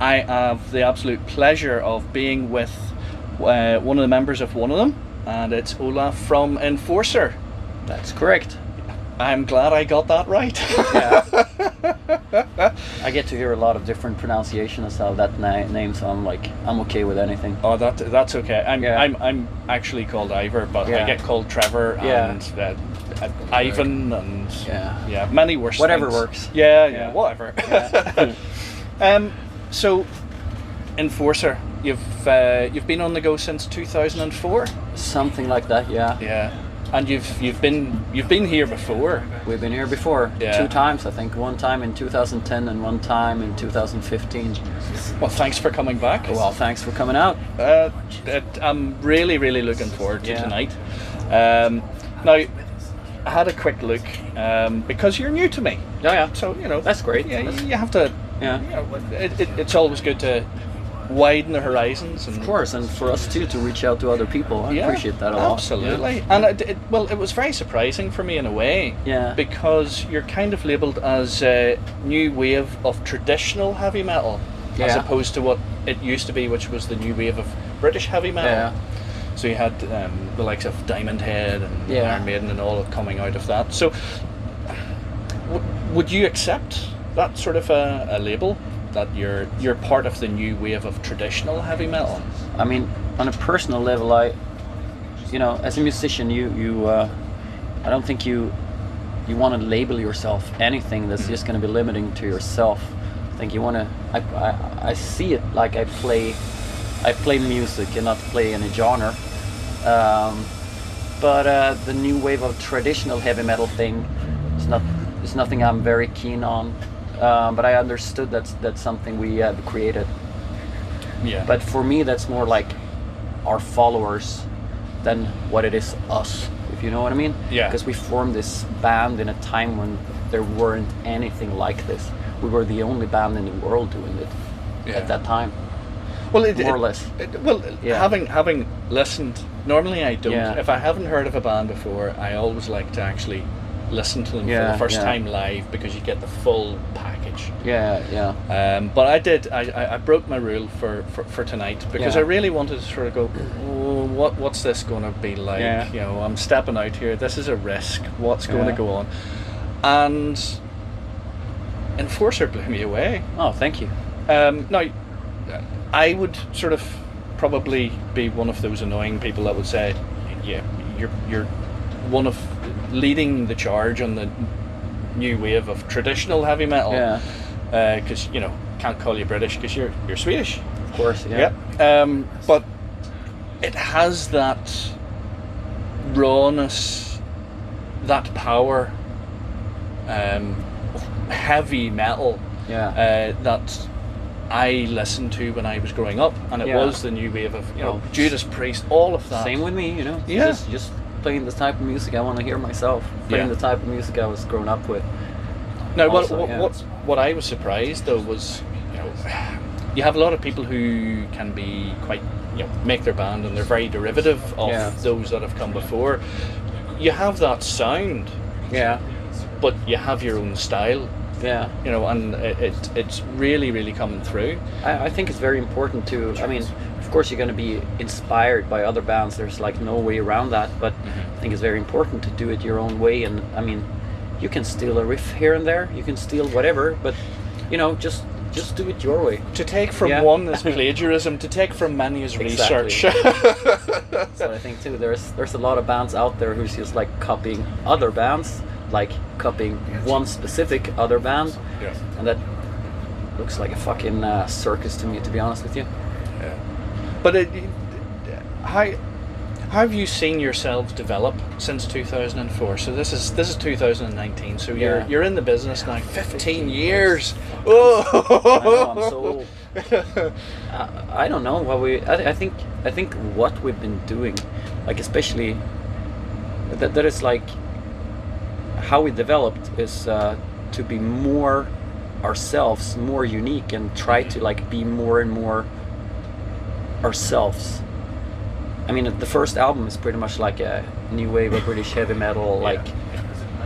I have the absolute pleasure of being with one of the members of one of them, and it's Olof from Enfrocer. That's correct. I'm glad I got that right. Yeah. I get to hear a lot of different pronunciations of that name, so I'm okay with anything. Oh, that's okay. I'm actually called Ivor, but I get called Trevor and Ivan and many worse whatever things. Works. Yeah, whatever. Yeah. So Enfrocer, you've been on the go since 2004. Something like that, yeah. Yeah. And you've been here before. We've been here before, 2 times, I think. One time in 2010 and one time in 2015. Well, thanks for coming back. Well, thanks for coming out. I'm really looking forward to tonight. Now, I had a quick look because you're new to me. Yeah. So that's great. Yeah, you have to. Yeah. It's always good to widen the horizons, and of course, and for us too to reach out to other people. I appreciate that a lot. Absolutely. Yeah. And it was very surprising for me in a way. Yeah. Because you're kind of labelled as a new wave of traditional heavy metal, as opposed to what it used to be, which was the new wave of British heavy metal. Yeah. So you had the likes of Diamond Head and Iron Maiden and all coming out of that. So would you accept that sort of a label, that you're part of the new wave of traditional heavy metal? I mean, on a personal level, as a musician, I don't think you want to label yourself anything that's just going to be limiting to yourself. I think you want to. I see it like I play music and not play any genre. But the new wave of traditional heavy metal thing is nothing I'm very keen on. But I understood that's something we have created. Yeah. But for me, that's more like our followers than what it is us, if you know what I mean. Yeah. Because we formed this band in a time when there weren't anything like this. We were the only band in the world doing it at that time. Well, more or less. Having listened, normally I don't. Yeah. If I haven't heard of a band before, I always like to actually listen to them for the first time live, because you get the full package. But I did. I broke my rule for tonight, because I really wanted to sort of go, what's this going to be like? I'm stepping out here. This is a risk. What's going to go on? And Enfrocer blew me away. Oh, thank you. Now, I would sort of probably be one of those annoying people that would say, you're one of leading the charge on the new wave of traditional heavy metal. Because can't call you British because you're Swedish. Of course, but it has that rawness, that power, heavy metal that I listened to when I was growing up, and it was the new wave of Judas Priest, all of that. Same with me, Yeah. Just playing the type of music I want to hear myself. Playing the type of music I was growing up with. Now, what I was surprised though was, you have a lot of people who can be quite, make their band and they're very derivative of those that have come before. You have that sound, but you have your own style. And it's really coming through. I think it's very important to, of course you're going to be inspired by other bands, there's like no way around that, but I think it's very important to do it your own way. And you can steal a riff here and there, you can steal whatever, but just do it your way. To take from one is plagiarism, to take from many is research. So I think too, there's a lot of bands out there who's just like copying other bands, like copying one specific other band, and that looks like a fucking circus to me, to be honest with you. But how have you seen yourselves develop since 2004? So this is 2019. So you're in the business now 15 years. Oh, I know, I'm so old. I don't know what I think what we've been doing, like especially that is like how we developed is to be more ourselves, more unique, and try to like be more and more ourselves. The first album is pretty much like a new wave of British heavy metal, like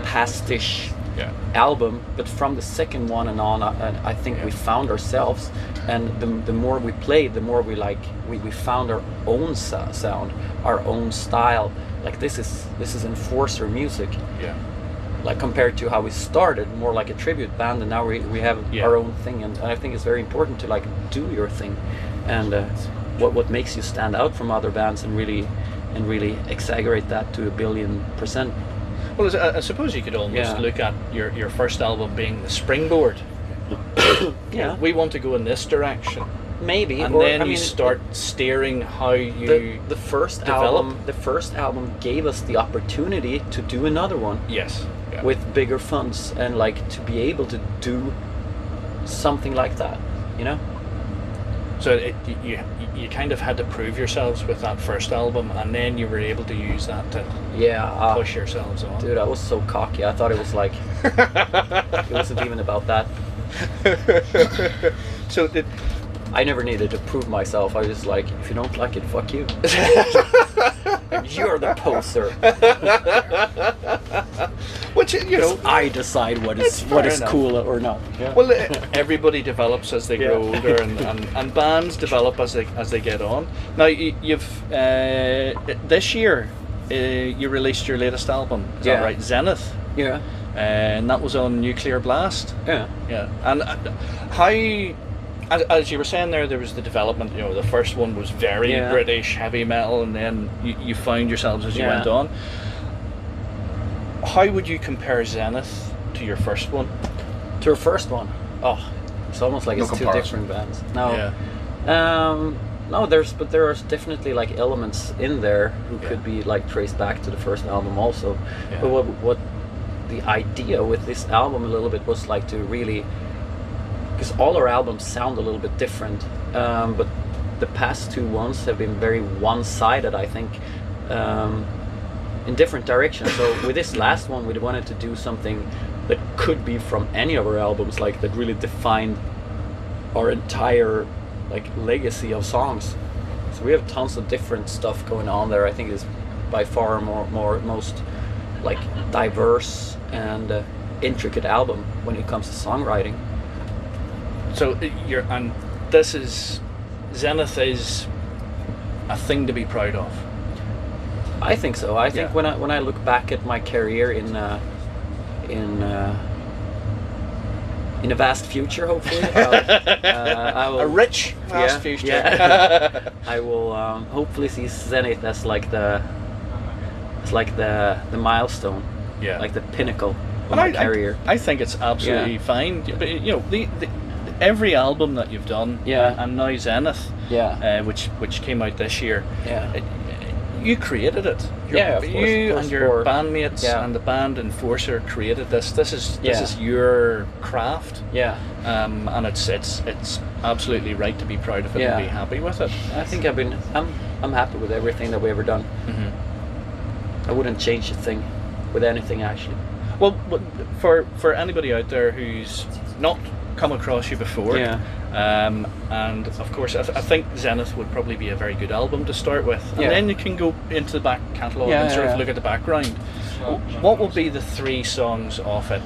pastiche album. But from the second one and on, I think we found ourselves. And the more we played, the more we found our own sound, our own style. Like this is Enfrocer music. Yeah. Like compared to how we started, more like a tribute band, and now we have our own thing. And I think it's very important to like do your thing, and what makes you stand out from other bands, and really exaggerate that to 1,000,000,000%. Well, I suppose you could almost look at your first album being the springboard. Yeah. We want to go in this direction. Maybe. And then you start steering how you the first develop. The first album gave us the opportunity to do another one. Yes. Yeah. With bigger funds, and like to be able to do something like that, you know. So you kind of had to prove yourselves with that first album, and then you were able to use that to push yourselves on. Dude, I was so cocky. I thought it was like it wasn't even about that. So I never needed to prove myself. I was just like, if you don't like it, fuck you. You're the poser. Which, you know, I decide what is cool or not. Yeah. Well, everybody develops as they grow older, and bands develop as they get on. Now, you've this year you released your latest album. Is that right? Zenith. Yeah. And that was on Nuclear Blast. Yeah. Yeah. And how, as you were saying there was the development. You know, the first one was very British heavy metal, and then you found yourselves as you went on. How would you compare Zenith to your first one? To your first one? Oh, it's almost like it's two different bands. No. Yeah. No, there are definitely like elements in there who could be like traced back to the first album also. Yeah. But what the idea with this album a little bit was like to really, because all our albums sound a little bit different, but the past two ones have been very one-sided, I think, in different directions. So with this last one, we wanted to do something that could be from any of our albums, like that really defined our entire like legacy of songs. So we have tons of different stuff going on there. I think it's by far most like diverse and intricate album when it comes to songwriting. So this is Zenith is a thing to be proud of. I think so. I think when I look back at my career in a vast future, hopefully, I will, a rich vast future. Yeah. I will hopefully see Zenith as like the milestone, like the pinnacle of my career. I think it's absolutely fine. But you know, the every album that you've done, and now Zenith, which came out this year, you created it. You and your bandmates and the band Enfrocer created this. This is your craft. Yeah. And it's absolutely right to be proud of it and be happy with it. I think I'm happy with everything that we've ever done. Mm-hmm. I wouldn't change a thing with anything actually. Well, for anybody out there who's not come across you before, and of course I think Zenith would probably be a very good album to start with, and then you can go into the back catalogue and sort of look at the background. What will be the 3 songs off it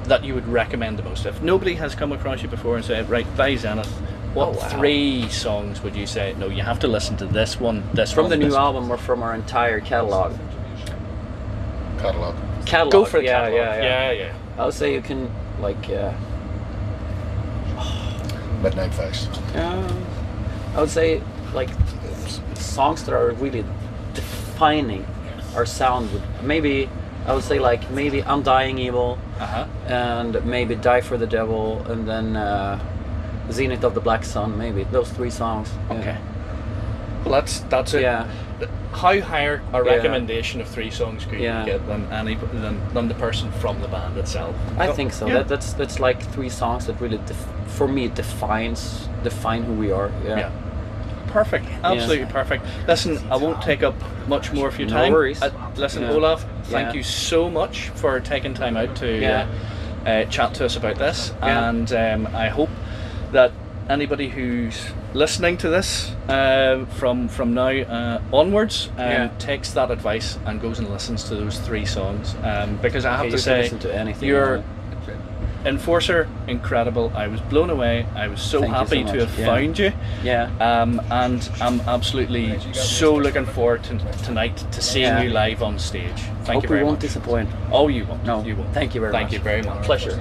that you would recommend the most? If nobody has come across you before and said, right, buy Zenith, what 3 songs would you say, no, you have to listen to this one, from the new album or from our entire catalog? Catalog. Go for the catalog. Yeah. I would say you can like Midnight Fest. I would say like songs that are really defining our sound. Maybe I would say like maybe Undying Evil, and maybe Die for the Devil, and then Zenith of the Black Sun. Maybe those 3 songs. Okay. Well, that's it. Yeah. How higher a recommendation of 3 songs could you get than the person from the band itself? I think so. Yeah. That's like 3 songs that really, for me, define who we are. Yeah. Perfect. Absolutely perfect. Listen, I won't take up much more of your time. No worries. Listen, Olof, thank you so much for taking time out to chat to us about this, and I hope that anybody who's listening to this from now onwards takes that advice and goes and listens to those 3 songs, because I have to say listen to anything Enfrocer, incredible. I was blown away. I was so happy to have found you. Yeah. And I'm absolutely so looking forward to tonight to seeing you live on stage. Thank you very much. Hope we won't disappoint. Oh, you won't. No, you won't. Thank you very much. Thank you very much. Pleasure.